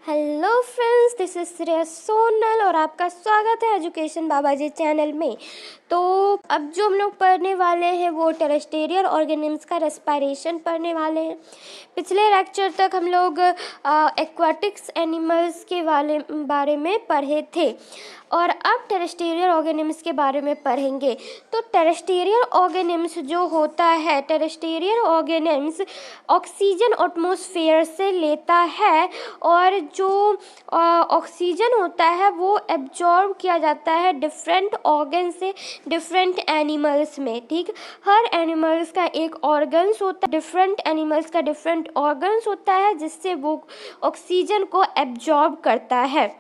Hello friends, this is Shreya Sonal और आपका स्वागत है एजुकेशन बाबाजी चैनल में। तो अब जो हम लोग पढ़ने वाले हैं वो टेरेस्टेरियल ऑर्गेनिम्स का रेस्पिरेशन पढ़ने वाले हैं। पिछले लेक्चर तक हम लोग एक्वाटिक्स एनिमल्स के बारे में पढ़े थे और अब टेरेस्टेरियल ऑर्गेनिम्स के बारे में पढ़ेंगे। तो टेरेस्टेरियल ऑर्गेनिम्स जो होता है, टेरेस्टेरियल ऑर्गेनिम्स ऑक्सीजन एटमॉस्फेयर से लेता है और जो ऑक्सीजन होता है वो एब्जॉर्ब किया जाता है डिफरेंट ऑर्गन से डिफरेंट एनिमल्स में। ठीक, हर एनिमल्स का एक ऑर्गन्स होता है, डिफरेंट एनिमल्स का डिफरेंट ऑर्गन्स होता है जिससे वो ऑक्सीजन को एब्जॉर्ब करता है।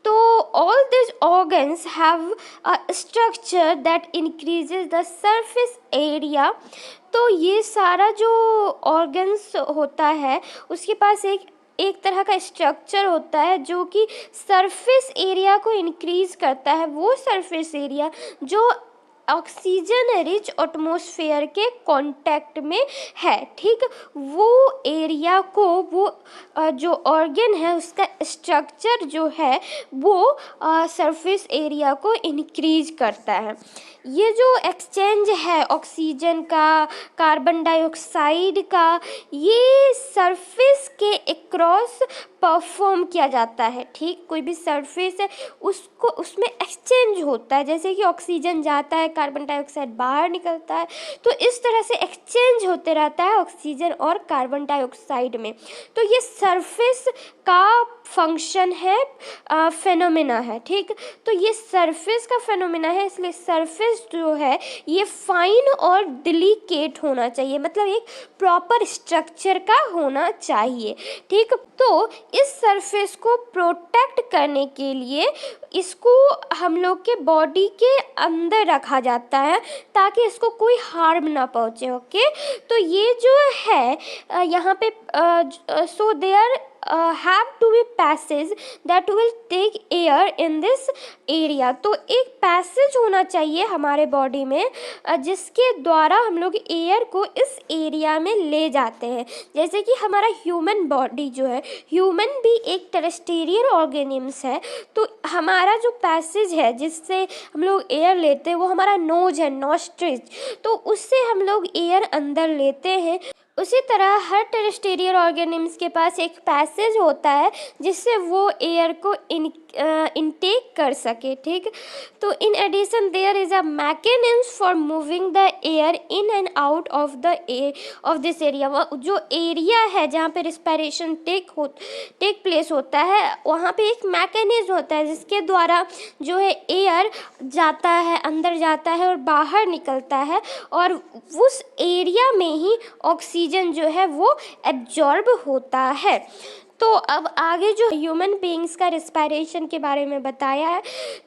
तो all these organs have a structure that increases the surface area। तो ये सारा जो ऑर्गन्स होता है उसके पास एक तरह का स्ट्रक्चर होता है जो कि सरफेस एरिया को इंक्रीज करता है। वो सरफेस एरिया जो ऑक्सीजन रिच एटमॉस्फेयर के कांटेक्ट में है, ठीक, वो एरिया को वो जो ऑर्गन है उसका स्ट्रक्चर जो है वो सरफेस एरिया को इंक्रीज करता है। ये जो एक्सचेंज है ऑक्सीजन का, कार्बन डाइऑक्साइड का, ये सरफेस के अक्रॉस परफॉर्म किया जाता है। ठीक, कोई भी सरफेस है उसको उसमें एक्सचेंज होता है, जैसे कि ऑक्सीजन जाता है, कार्बन डाइऑक्साइड बाहर निकलता है, तो इस तरह से एक्सचेंज होते रहता है ऑक्सीजन और कार्बन डाइऑक्साइड में। तो ये सरफेस का फंक्शन है, फेनोमेना है। ठीक, तो ये सरफेस का फेनोमेना है, इसलिए सरफेस जो है ये फाइन और डिलिकेट होना चाहिए, मतलब एक प्रॉपर स्ट्रक्चर का होना चाहिए। ठीक, तो इस सरफेस को प्रोटेक्ट करने के लिए इसको हम लोग के बॉडी के अंदर रखा जाता है ताकि इसको कोई हार्म ना पहुंचे। ओके, तो ये जो है यहाँ पे so there have to be passage that will take air in this area। तो एक पैसेज होना चाहिए हमारे बॉडी में जिसके द्वारा हम लोग एयर को इस एरिया में ले जाते हैं। जैसे कि हमारा ह्यूमन बॉडी जो है, ह्यूमन भी एक टेरेस्टेरियल ऑर्गेनिम्स है, तो हमारा जो पैसेज है जिससे हम लोग एयर लेते हैं वो हमारा नोज है, नॉस्ट्रिज, तो उससे हम लोग एयर अंदर लेते हैं। उसी तरह हर टेरेस्टेरियल ऑर्गेनिम्स के पास एक पैसेज होता है जिससे वो एयर को इनटेक कर सके। ठीक, तो in addition there is a mechanism for moving the air in and out of this area. जो एरिया है जहाँ पे रिस्पिरेशन टेक प्लेस होता है वहाँ पे एक मैकेनिज्म होता है जिसके द्वारा जो है एयर जाता है, अंदर जाता है और बाहर निकलता है, और उस एरिया में ही ऑक्सीजन जो है वो एब्जॉर्ब होता है। तो अब आगे जो ह्यूमन बीइंग्स का रिस्पिरेशन के बारे में बताया है,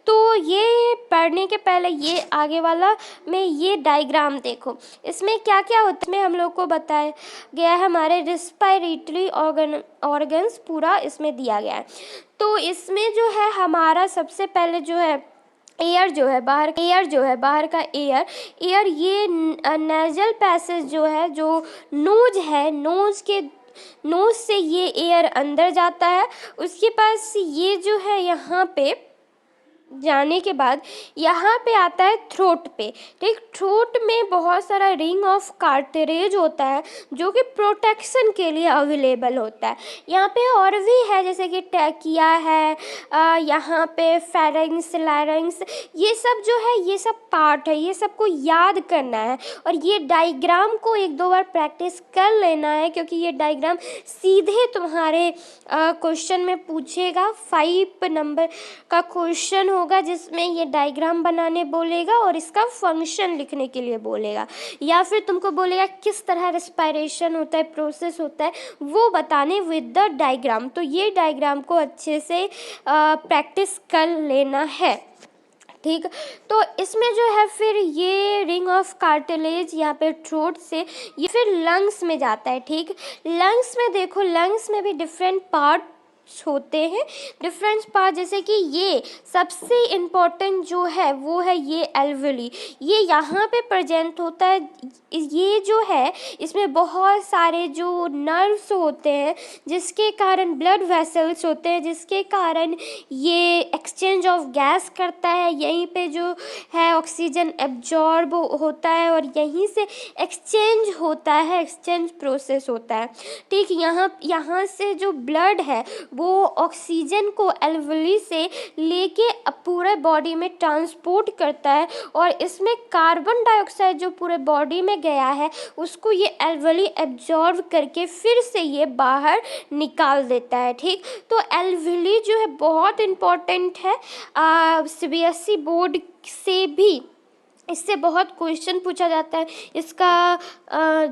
तो ये पढ़ने के पहले ये आगे वाला में ये डायग्राम देखो, इसमें क्या क्या होता है इसमें हम लोग को बताया गया है। हमारे रिस्पिरेटरी ऑर्गन्स पूरा इसमें दिया गया है। तो इसमें जो है हमारा सबसे पहले जो है एयर जो है बाहर का एयर ये नेजल पैसेज जो है, जो नोज है, नोज से ये एयर अंदर जाता है। उसके पास ये जो है यहाँ पे जाने के बाद यहाँ पे आता है थ्रोट पे। ठीक, थ्रोट में बहुत सारा रिंग ऑफ कार्टिलेज होता है जो कि प्रोटेक्शन के लिए अवेलेबल होता है। यहाँ पे और भी है जैसे कि टैकिया है, यहाँ पे फेरिंग्स, लैरिंग्स, ये सब जो है ये सब पार्ट है, ये सबको याद करना है और ये डायग्राम को एक दो बार प्रैक्टिस कर लेना है क्योंकि ये डायग्राम सीधे तुम्हारे क्वेश्चन में पूछेगा। 5 नंबर का क्वेश्चन होगा जिसमें ये डायग्राम बनाने बोलेगा और इसका फंक्शन लिखने के लिए बोलेगा, या फिर तुमको बोलेगा किस तरह रेस्पिरेशन होता है, प्रोसेस होता है, वो बताने विद द डायग्राम। तो ये डायग्राम को अच्छे से प्रैक्टिस कर लेना है। ठीक, तो इसमें जो है फिर ये रिंग ऑफ कार्टिलेज यहाँ पे थ्रोट से ये फिर लंग्स में जाता है। ठीक, लंग्स में देखो, लंग्स में भी डिफरेंट पार्ट होते हैं डिफरेंट पार्ट, जैसे कि ये सबसे इम्पोर्टेंट जो है वो है ये एल्वेली, ये यहाँ पे प्रेजेंट होता है। ये जो है इसमें बहुत सारे जो नर्व्स होते हैं जिसके कारण ब्लड वेसल्स होते हैं, जिसके कारण ये एक्सचेंज ऑफ गैस करता है। यहीं पे जो है ऑक्सीजन एब्जॉर्ब होता है और यहीं से एक्सचेंज होता है, एक्सचेंज प्रोसेस होता है। ठीक, यहाँ से जो ब्लड है वो ऑक्सीजन को एल्वेली से लेके पूरे बॉडी में ट्रांसपोर्ट करता है और इसमें कार्बन डाइऑक्साइड जो पूरे बॉडी में गया है उसको ये एल्वेली एब्जॉर्ब करके फिर से ये बाहर निकाल देता है। ठीक, तो एल्वेली जो है बहुत इम्पोर्टेंट है। सीबीएसई बोर्ड से भी इससे बहुत क्वेश्चन पूछा जाता है। इसका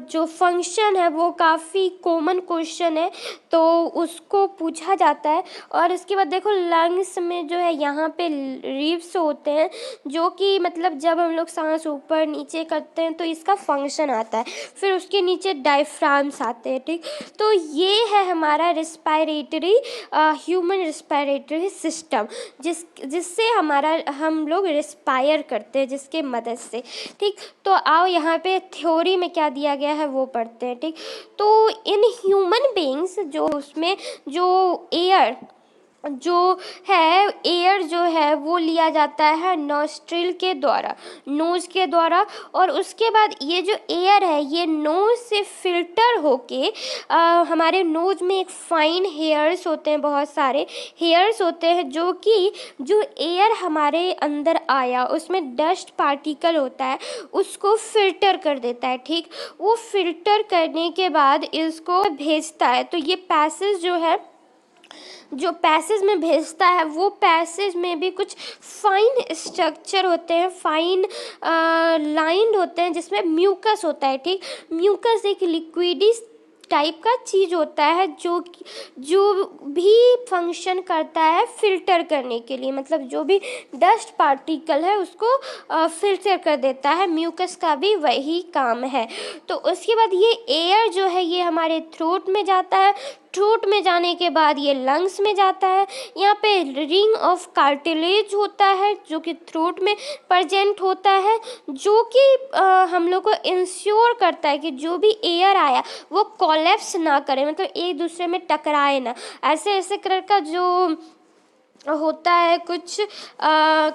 जो फंक्शन है वो काफ़ी कॉमन क्वेश्चन है, तो उसको पूछा जाता है। और इसके बाद देखो लंग्स में जो है यहाँ पे रिब्स होते हैं, जो कि मतलब जब हम लोग सांस ऊपर नीचे करते हैं तो इसका फंक्शन आता है। फिर उसके नीचे डायफ्राम्स आते हैं। ठीक, तो ये है हमारा रिस्पायरेटरी ह्यूमन रिस्पायरेटरी सिस्टम, जिससे हम लोग रिस्पायर करते हैं, जिसके मदद से। ठीक, तो आओ यहाँ पे थ्योरी में क्या दिया गया है वो पढ़ते हैं। ठीक, तो इन ह्यूमन बीइंग्स जो उसमें जो एयर जो है वो लिया जाता है नॉस्ट्रिल के द्वारा, नोज के द्वारा, और उसके बाद ये जो एयर है ये नोज से फिल्टर होके हमारे नोज में एक फाइन हेयर्स होते हैं, बहुत सारे हेयर्स होते हैं, जो कि जो एयर हमारे अंदर आया उसमें डस्ट पार्टिकल होता है उसको फिल्टर कर देता है। ठीक, वो फिल्टर करने के बाद इसको भेजता है। तो ये पैसेज जो पैसेज में भेजता है वो पैसेज में भी कुछ फाइन स्ट्रक्चर होते हैं, फाइन लाइंड होते हैं, जिसमें म्यूकस होता है। ठीक, म्यूकस एक लिक्विडिस टाइप का चीज़ होता है जो भी फंक्शन करता है फिल्टर करने के लिए, मतलब जो भी डस्ट पार्टिकल है उसको फिल्टर कर देता है। म्यूकस का भी वही काम है। तो उसके बाद ये एयर जो है ये हमारे थ्रोट में जाता है, थ्रोट में जाने के बाद ये लंग्स में जाता है। यहाँ पे रिंग ऑफ कार्टिलेज होता है जो कि थ्रोट में प्रेजेंट होता है, जो कि हम लोग को इंश्योर करता है कि जो भी एयर आया वो कोलैप्स ना करे, मतलब एक दूसरे में टकराए ना। ऐसे कलर का जो होता है कुछ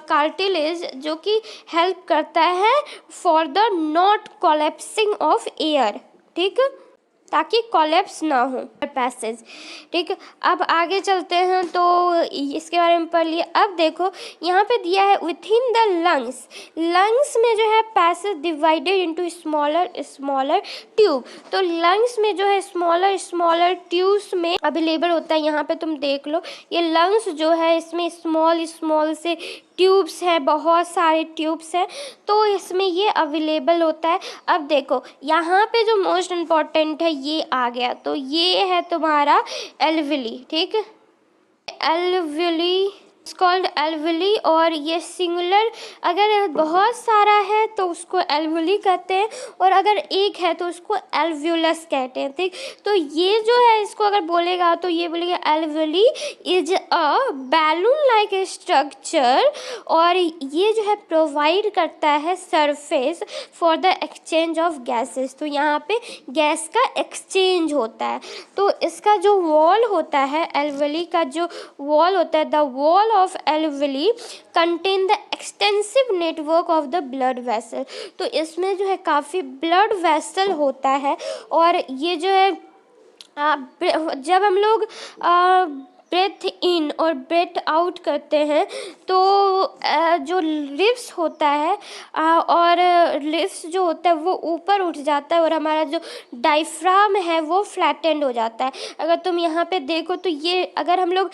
कार्टिलेज जो कि हेल्प करता है for the not collapsing of air. ठीक, ताकि कोलैप्स ना हो पैसेज। ठीक, अब आगे चलते हैं तो इसके बारे में पढ़ लिए। अब देखो यहाँ पे दिया है विथिन द लंग्स में जो है passage divided into smaller tube. तो लंग्स में जो है स्मॉलर ट्यूब्स में अवेलेबल होता है। यहाँ पे तुम देख लो ये लंग्स जो है इसमें स्मॉल से ट्यूब्स हैं, बहुत सारे ट्यूब्स हैं, तो इसमें ये अवेलेबल होता है। अब देखो यहाँ पे जो मोस्ट इम्पॉर्टेंट है ये आ गया, तो ये है तुम्हारा एल्वेली। ठीक, एल्वेली कॉल्ड एल्वेली, और ये सिंगुलर अगर बहुत सारा है तो उसको एल्वेली कहते हैं, और अगर एक है तो उसको एल्व्यूलस कहते हैं। ठीक, तो ये जो है इसको अगर बोलेगा तो ये बोलेगा alveoli is a balloon like structure, और ये जो है प्रोवाइड करता है surface for the exchange of gases. तो यहाँ पे गैस का एक्सचेंज होता है। तो इसका जो वॉल होता है एल्वेली का जो वॉल होता है, the wall of alveoli contain the extensive network of the blood vessel। तो इसमें जो है काफ़ी ब्लड वेसल होता है, और ये जो है जब हम लोग ब्रेथ इन और ब्रेथ आउट करते हैं तो जो लिप्स होता है और लिप्स जो होता है वो ऊपर उठ जाता है, और हमारा जो डायफ्राम है वो फ्लैटेंड हो जाता है। अगर तुम यहाँ पे देखो तो ये अगर हम लोग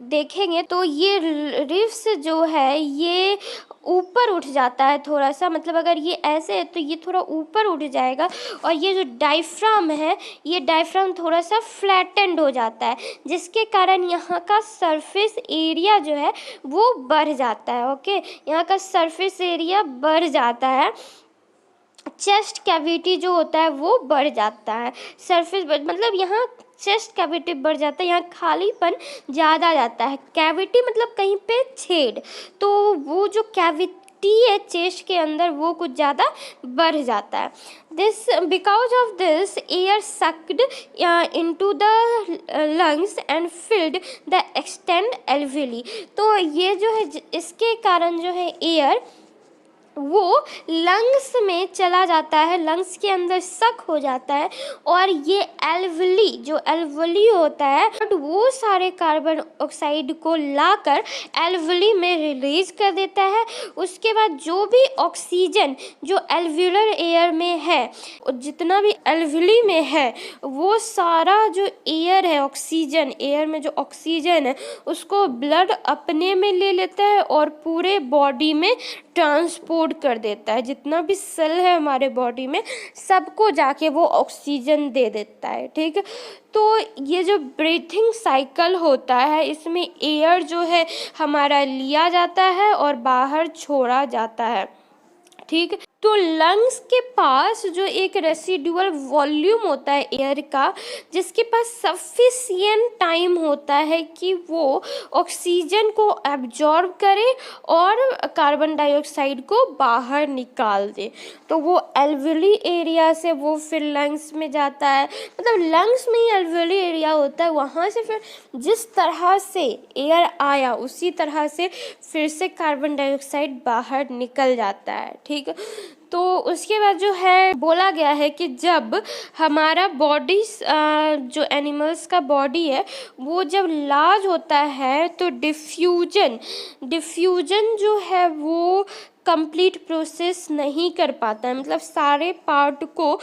देखेंगे तो ये रिब्स जो है ये ऊपर उठ जाता है थोड़ा सा, मतलब अगर ये ऐसे है तो ये थोड़ा ऊपर उठ जाएगा, और ये जो डायफ्राम है ये डायफ्राम थोड़ा सा फ्लैटेंड हो जाता है, जिसके कारण यहाँ का सरफेस एरिया जो है वो बढ़ जाता है। ओके, यहाँ का सरफेस एरिया बढ़ जाता है, चेस्ट कैविटी जो होता है वो बढ़ जाता है, सरफेस मतलब यहाँ चेस्ट कैविटी बढ़ जाता है, यहाँ खालीपन ज़्यादा आ जाता है। कैविटी मतलब कहीं पे छेद, तो वो जो कैविटी है चेस्ट के अंदर वो कुछ ज़्यादा बढ़ जाता है। This because of this air sucked into the lungs and filled the extend alveoli. तो ये जो है इसके कारण जो है एयर वो लंग्स में चला जाता है, लंग्स के अंदर सक हो जाता है, और ये एल्वली जो एल्वली होता है वो सारे कार्बन ऑक्साइड को लाकर एल्वली में रिलीज कर देता है। उसके बाद जो भी ऑक्सीजन जो एल्व्यूलर एयर में है, जितना भी एल्वली में है, वो सारा जो एयर है, ऑक्सीजन एयर में जो ऑक्सीजन है उसको ब्लड अपने में ले लेता है और पूरे बॉडी में ट्रांसपोर्ट कर देता है। जितना भी सेल है हमारे बॉडी में सबको जाके वो ऑक्सीजन दे देता है। ठीक है, तो ये जो ब्रीथिंग साइकिल होता है इसमें एयर जो है हमारा लिया जाता है और बाहर छोड़ा जाता है। ठीक, तो लंग्स के पास जो एक रेसिडुअल वॉल्यूम होता है एयर का, जिसके पास सफिशिएंट टाइम होता है कि वो ऑक्सीजन को एब्जॉर्ब करे और कार्बन डाइऑक्साइड को बाहर निकाल दे, तो वो एल्वियोली एरिया से वो फिर लंग्स में जाता है। मतलब लंग्स में ही एल्वियोली एरिया होता है, वहाँ से फिर जिस तरह से एयर आया उसी तरह से फिर से कार्बन डाइऑक्साइड बाहर निकल जाता है। ठीक, तो उसके बाद जो है बोला गया है कि जब हमारा बॉडी जो एनिमल्स का बॉडी है वो जब लार्ज होता है तो डिफ्यूजन जो है वो कंप्लीट प्रोसेस नहीं कर पाता है, मतलब सारे पार्ट को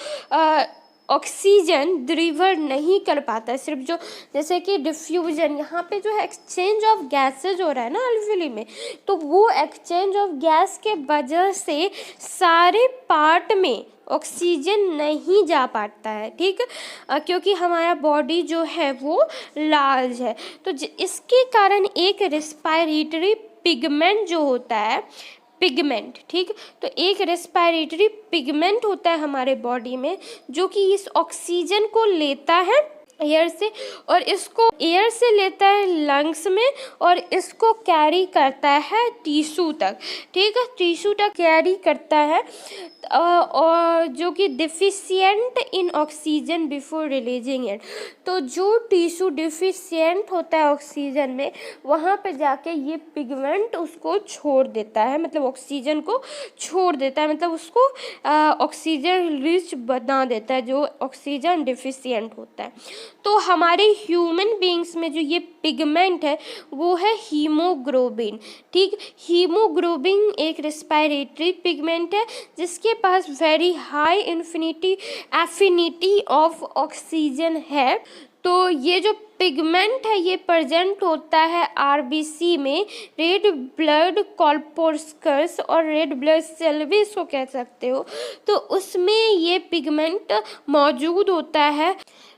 ऑक्सीजन डिलीवर नहीं कर पाता है। सिर्फ जो जैसे कि डिफ्यूजन, यहाँ पे जो है एक्सचेंज ऑफ गैसेज हो रहा है ना एल्वियोली में, तो वो एक्सचेंज ऑफ गैस के वजह से सारे पार्ट में ऑक्सीजन नहीं जा पाता है। ठीक, क्योंकि हमारा बॉडी जो है वो लार्ज है, तो इसके कारण एक रेस्पिरेटरी पिगमेंट जो होता है पिगमेंट, ठीक, तो एक रेस्पिरेटरी पिगमेंट होता है हमारे बॉडी में जो कि इस ऑक्सीजन को लेता है एयर से, और इसको एयर से लेता है लंग्स में और इसको कैरी करता है टिश्यू तक। ठीक है, टिश्यू तक कैरी करता है और जो कि deficient in oxygen before releasing it. तो जो टिश्यू डिफिशिएंट होता है ऑक्सीजन में, वहाँ पे जाके ये पिगमेंट उसको छोड़ देता है, मतलब ऑक्सीजन को छोड़ देता है, मतलब उसको ऑक्सीजन रिच बना देता है जो ऑक्सीजन डिफिशिएंट होता है। तो हमारे ह्यूमन बीइंग्स में जो ये पिगमेंट है वो है हीमोग्लोबिन। ठीक, हीमोग्लोबिन एक रेस्पिरेटरी पिगमेंट है जिसके पास very high affinity of oxygen है। तो ये जो पिगमेंट है ये प्रेजेंट होता है आरबीसी में, रेड ब्लड कॉर्पस्कल्स और रेड ब्लड सेल भी इसको कह सकते हो, तो उसमें ये पिगमेंट मौजूद होता है।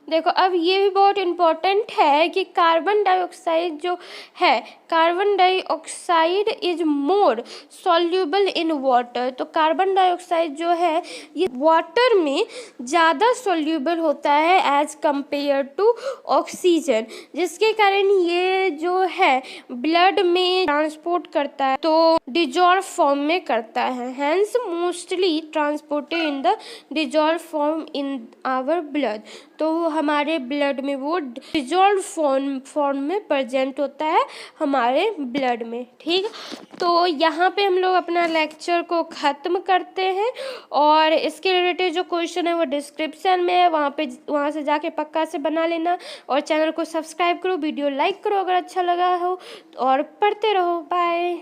देखो अब ये भी बहुत इम्पोर्टेंट है कि कार्बन डाइऑक्साइड जो है, carbon dioxide is more soluble in water. तो कार्बन डाइऑक्साइड जो है ये वाटर में ज़्यादा सॉल्यूबल होता है एज कंपेयर टू ऑक्सीजन, जिसके कारण ये जो है ब्लड में ट्रांसपोर्ट करता है, तो डिजॉल्व फॉर्म में करता है, hence mostly transported in the dissolve form in our blood. तो हमारे ब्लड में वो डिजॉल्व फॉर्म में प्रेजेंट होता है हमारे ब्लड में। ठीक, तो यहाँ पे हम लोग अपना लेक्चर को ख़त्म करते हैं, और इसके रिलेटेड जो क्वेश्चन है वो डिस्क्रिप्शन में है, वहाँ से जाके पक्का से बना लेना, और चैनल को सब्सक्राइब करो, वीडियो लाइक करो अगर अच्छा लगा हो, और पढ़ते रहो। बाय।